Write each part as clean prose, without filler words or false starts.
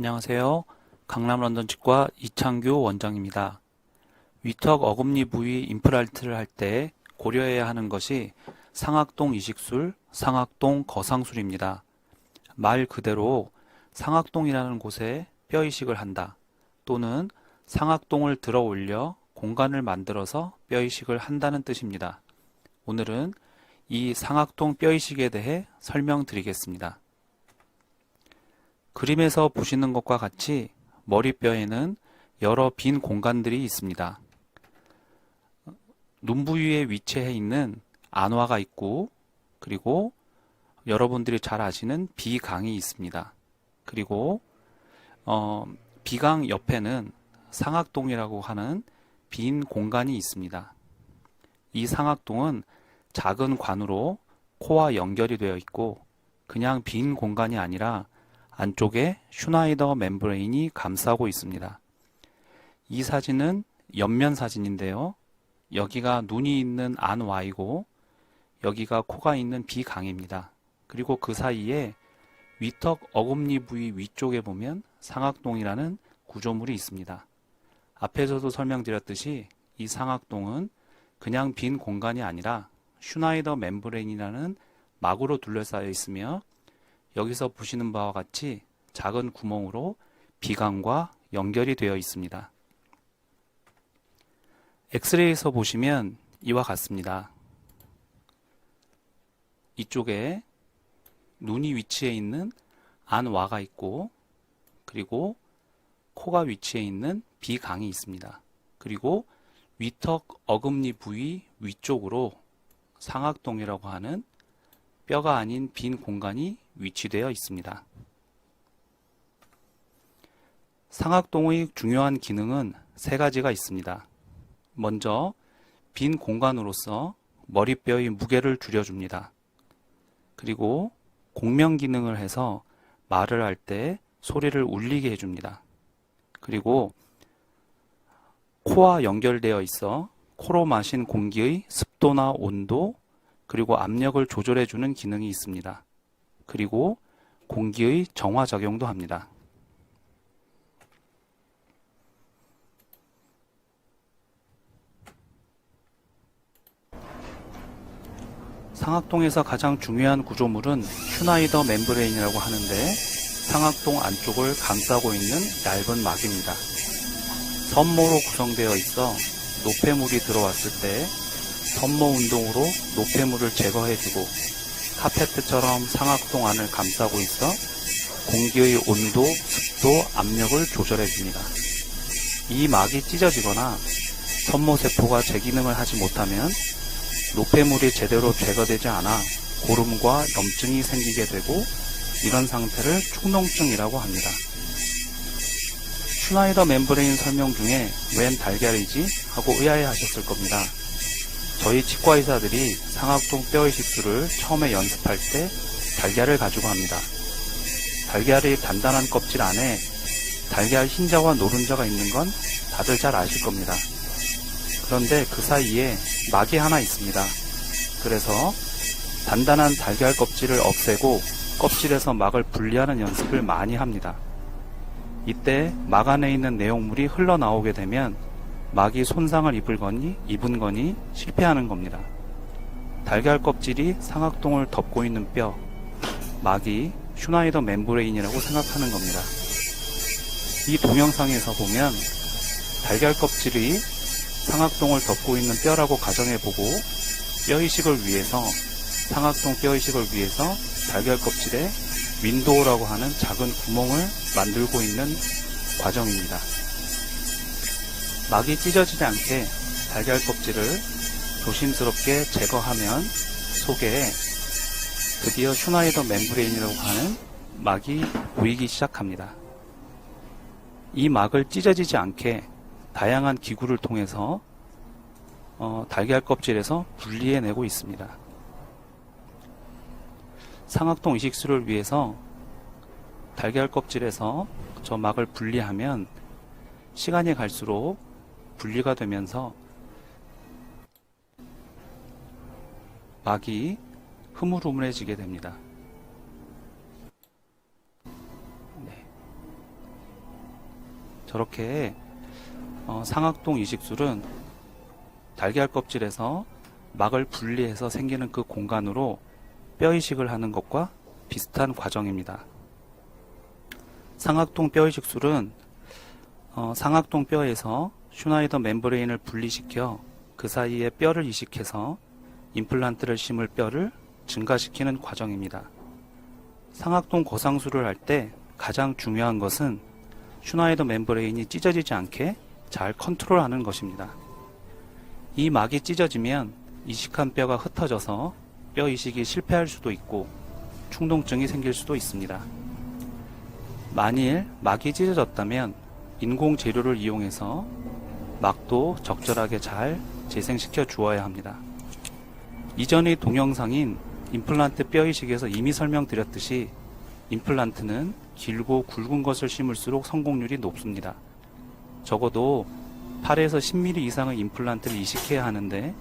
안녕하세요. 강남 런던치과 이창규 원장입니다. 위턱 어금니 부위 임플란트를 할 때 고려해야 하는 것이 상악동 이식술, 상악동 거상술입니다. 말 그대로 상악동이라는 곳에 뼈 이식을 한다 또는 상악동을 들어 올려 공간을 만들어서 뼈 이식을 한다는 뜻입니다. 오늘은 이 상악동 뼈 이식에 대해 설명드리겠습니다. 그림에서 보시는 것과 같이 머리뼈에는 여러 빈 공간들이 있습니다. 눈 부위에 위치해 있는 안화가 있고, 그리고 여러분들이 잘 아시는 비강이 있습니다. 그리고 비강 옆에는 상악동이라고 하는 빈 공간이 있습니다. 이 상악동은 작은 관으로 코와 연결이 되어 있고, 그냥 빈 공간이 아니라 안쪽에 슈나이더 멤브레인이 감싸고 있습니다. 이 사진은 옆면 사진인데요. 여기가 눈이 있는 안와이고 여기가 코가 있는 비강입니다. 그리고 그 사이에 위턱 어금니 부위 위쪽에 보면 상악동이라는 구조물이 있습니다. 앞에서도 설명드렸듯이 이 상악동은 그냥 빈 공간이 아니라 슈나이더 멤브레인이라는 막으로 둘러싸여 있으며 여기서 보시는 바와 같이 작은 구멍으로 비강과 연결이 되어 있습니다. 엑스레이에서 보시면 이와 같습니다. 이쪽에 눈이 위치해 있는 안와가 있고, 그리고 코가 위치해 있는 비강이 있습니다. 그리고 위턱 어금니 부위 위쪽으로 상악동이라고 하는 뼈가 아닌 빈 공간이 위치되어 있습니다. 상악동의 중요한 기능은 세 가지가 있습니다. 먼저 빈 공간으로서 머리뼈의 무게를 줄여줍니다. 그리고 공명 기능을 해서 말을 할 때 소리를 울리게 해줍니다. 그리고 코와 연결되어 있어 코로 마신 공기의 습도나 온도, 그리고 압력을 조절해주는 기능이 있습니다. 그리고 공기의 정화작용도 합니다. 상악동에서 가장 중요한 구조물은 슈나이더 멤브레인이라고 하는데 상악동 안쪽을 감싸고 있는 얇은 막입니다. 섬모로 구성되어 있어 노폐물이 들어왔을 때 섬모 운동으로 노폐물을 제거해주고 카페트처럼 상악동 안을 감싸고 있어 공기의 온도, 습도, 압력을 조절해줍니다. 이 막이 찢어지거나 섬모세포가 제 기능을 하지 못하면 노폐물이 제대로 제거되지 않아 고름과 염증이 생기게 되고 이런 상태를 축농증이라고 합니다. 슈나이더 멤브레인 설명 중에 웬 달걀이지? 하고 의아해하셨을 겁니다. 저희 치과의사들이 상악동 뼈 이식술을 처음에 연습할 때 달걀을 가지고 합니다. 달걀의 단단한 껍질 안에 달걀 흰자와 노른자가 있는 건 다들 잘 아실 겁니다. 그런데 그 사이에 막이 하나 있습니다. 그래서 단단한 달걀 껍질을 없애고 껍질에서 막을 분리하는 연습을 많이 합니다. 이때 막 안에 있는 내용물이 흘러나오게 되면 막이 손상을 입은 거니 실패하는 겁니다. 달걀 껍질이 상악동을 덮고 있는 뼈, 막이 슈나이더 멤브레인이라고 생각하는 겁니다. 이 동영상에서 보면 달걀 껍질이 상악동을 덮고 있는 뼈라고 가정해보고 뼈 이식을 위해서 상악동 뼈 이식을 위해서 달걀 껍질에 윈도우라고 하는 작은 구멍을 만들고 있는 과정입니다. 막이 찢어지지 않게 달걀 껍질을 조심스럽게 제거하면 속에 드디어 슈나이더 멤브레인이라고 하는 막이 보이기 시작합니다. 이 막을 찢어지지 않게 다양한 기구를 통해서 달걀 껍질에서 분리해내고 있습니다. 상악동 이식술을 위해서 달걀 껍질에서 저 막을 분리하면 시간이 갈수록 분리가 되면서 막이 흐물흐물해지게 됩니다. 네. 저렇게 상악동 이식술은 달걀 껍질에서 막을 분리해서 생기는 그 공간으로 뼈 이식을 하는 것과 비슷한 과정입니다. 상악동 뼈 이식술은 상악동 뼈에서 슈나이더 멤브레인을 분리시켜 그 사이에 뼈를 이식해서 임플란트를 심을 뼈를 증가시키는 과정입니다. 상악동 거상술을 할 때 가장 중요한 것은 슈나이더 멤브레인이 찢어지지 않게 잘 컨트롤하는 것입니다. 이 막이 찢어지면 이식한 뼈가 흩어져서 뼈 이식이 실패할 수도 있고 충동증이 생길 수도 있습니다. 만일 막이 찢어졌다면 인공 재료를 이용해서 막도 적절하게 잘 재생시켜 주어야 합니다. 이전의 동영상인 임플란트 뼈 이식에서 이미 설명드렸듯이 임플란트는 길고 굵은 것을 심을수록 성공률이 높습니다. 적어도 8에서 10mm 이상의 임플란트를 이식해야 하는데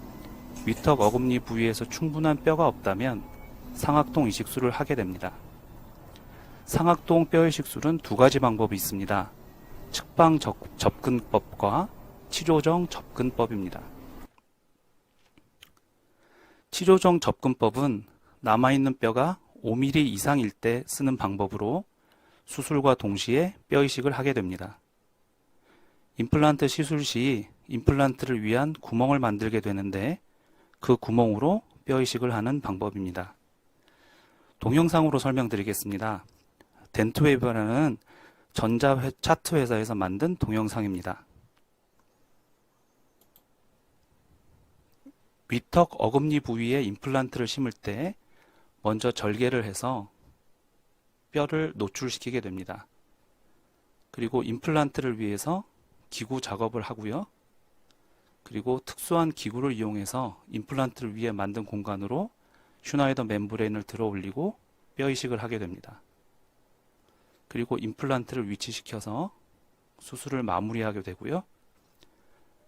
위턱 어금니 부위에서 충분한 뼈가 없다면 상악동 이식술을 하게 됩니다. 상악동 뼈 이식술은 두 가지 방법이 있습니다. 측방 접근법과 치료정 접근법입니다. 치료정 접근법은 남아있는 뼈가 5mm 이상일 때 쓰는 방법으로 수술과 동시에 뼈 이식을 하게 됩니다. 임플란트 시술 시 임플란트를 위한 구멍을 만들게 되는데 그 구멍으로 뼈 이식을 하는 방법입니다. 동영상으로 설명드리겠습니다. 덴트웨이브라는 전자 차트 회사에서 만든 동영상입니다. 위턱 어금니 부위에 임플란트를 심을 때 먼저 절개를 해서 뼈를 노출시키게 됩니다. 그리고 임플란트를 위해서 기구 작업을 하고요. 그리고 특수한 기구를 이용해서 임플란트를 위해 만든 공간으로 슈나이더 멤브레인을 들어 올리고 뼈 이식을 하게 됩니다. 그리고 임플란트를 위치시켜서 수술을 마무리하게 되고요.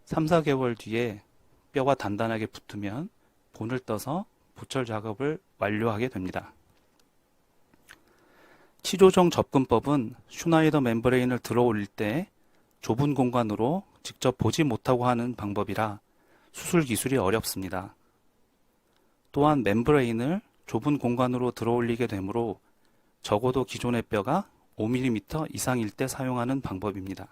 3, 4개월 뒤에 뼈가 단단하게 붙으면 본을 떠서 보철 작업을 완료하게 됩니다. 치료정 접근법은 슈나이더 멤브레인을 들어 올릴 때 좁은 공간으로 직접 보지 못하고 하는 방법이라 수술 기술이 어렵습니다. 또한 멤브레인을 좁은 공간으로 들어 올리게 되므로 적어도 기존의 뼈가 5mm 이상일 때 사용하는 방법입니다.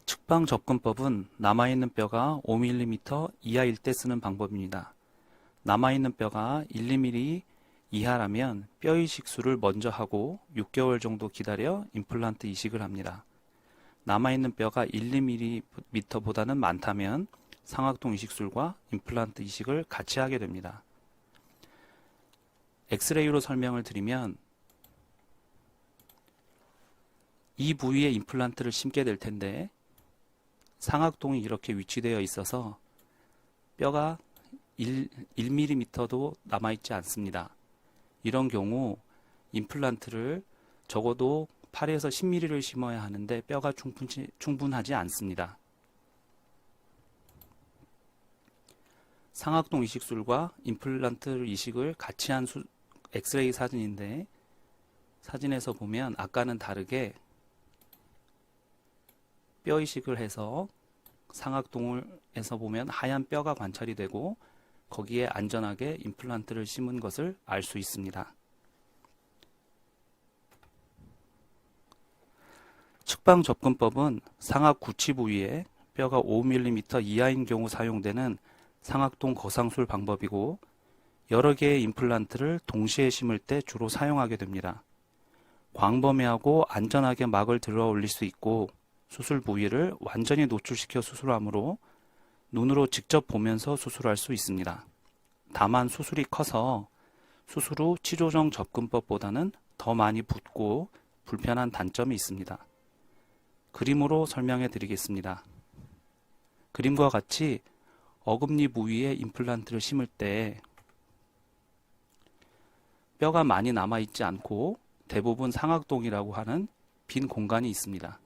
측방 접근법은 남아있는 뼈가 5mm 이하일 때 쓰는 방법입니다. 남아있는 뼈가 1, 2mm 이하라면 뼈 이식술을 먼저 하고 6개월 정도 기다려 임플란트 이식을 합니다. 남아있는 뼈가 1, 2mm보다는 많다면 상악동 이식술과 임플란트 이식을 같이 하게 됩니다. 엑스레이로 설명을 드리면 이 부위에 임플란트를 심게 될 텐데 상악동이 이렇게 위치되어 있어서 뼈가 1mm도 남아있지 않습니다. 이런 경우 임플란트를 적어도 8에서 10mm를 심어야 하는데 뼈가 충분하지 않습니다. 상악동 이식술과 임플란트 이식을 같이 한 엑스레이 사진인데 사진에서 보면 아까는 다르게 뼈 이식을 해서 상악동에서 보면 하얀 뼈가 관찰이 되고 거기에 안전하게 임플란트를 심은 것을 알 수 있습니다. 측방 접근법은 상악 구치 부위에 뼈가 5mm 이하인 경우 사용되는 상악동 거상술 방법이고 여러 개의 임플란트를 동시에 심을 때 주로 사용하게 됩니다. 광범위하고 안전하게 막을 들어 올릴 수 있고 수술 부위를 완전히 노출시켜 수술하므로 눈으로 직접 보면서 수술할 수 있습니다. 다만 수술이 커서 수술 후 치료정 접근법보다는 더 많이 붓고 불편한 단점이 있습니다. 그림으로 설명해 드리겠습니다. 그림과 같이 어금니 부위에 임플란트를 심을 때 뼈가 많이 남아있지 않고 대부분 상악동이라고 하는 빈 공간이 있습니다.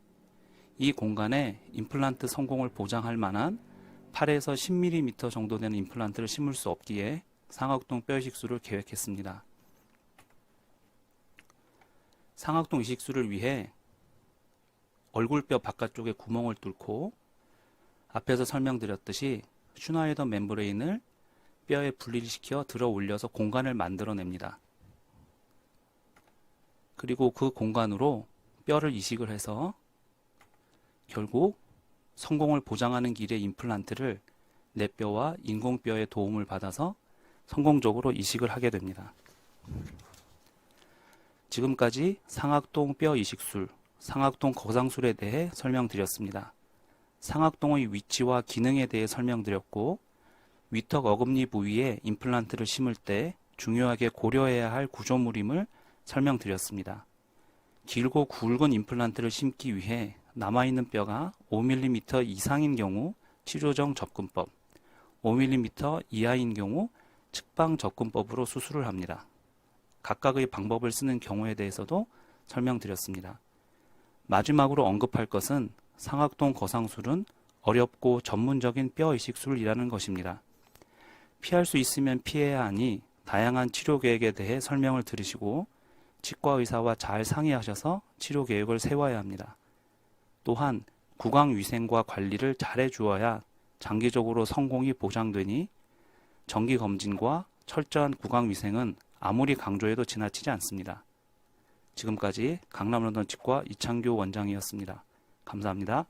이 공간에 임플란트 성공을 보장할 만한 8에서 10mm 정도 되는 임플란트를 심을 수 없기에 상악동 뼈 이식술을 계획했습니다. 상악동 이식술을 위해 얼굴뼈 바깥쪽에 구멍을 뚫고 앞에서 설명드렸듯이 슈나이더 멤브레인을 뼈에 분리시켜 들어 올려서 공간을 만들어냅니다. 그리고 그 공간으로 뼈를 이식을 해서 결국 성공을 보장하는 길의 임플란트를 뇌뼈와 인공뼈의 도움을 받아서 성공적으로 이식을 하게 됩니다. 지금까지 상악동 뼈 이식술, 상악동 거상술에 대해 설명드렸습니다. 상악동의 위치와 기능에 대해 설명드렸고, 위턱 어금니 부위에 임플란트를 심을 때 중요하게 고려해야 할 구조물임을 설명드렸습니다. 길고 굵은 임플란트를 심기 위해 남아있는 뼈가 5mm 이상인 경우 치료정 접근법, 5mm 이하인 경우 측방 접근법으로 수술을 합니다. 각각의 방법을 쓰는 경우에 대해서도 설명드렸습니다. 마지막으로 언급할 것은 상악동 거상술은 어렵고 전문적인 뼈 이식술이라는 것입니다. 피할 수 있으면 피해야 하니 다양한 치료 계획에 대해 설명을 들으시고 치과 의사와 잘 상의하셔서 치료 계획을 세워야 합니다. 또한 구강 위생과 관리를 잘 해주어야 장기적으로 성공이 보장되니 정기 검진과 철저한 구강 위생은 아무리 강조해도 지나치지 않습니다. 지금까지 강남론던 치과 이창규 원장이었습니다. 감사합니다.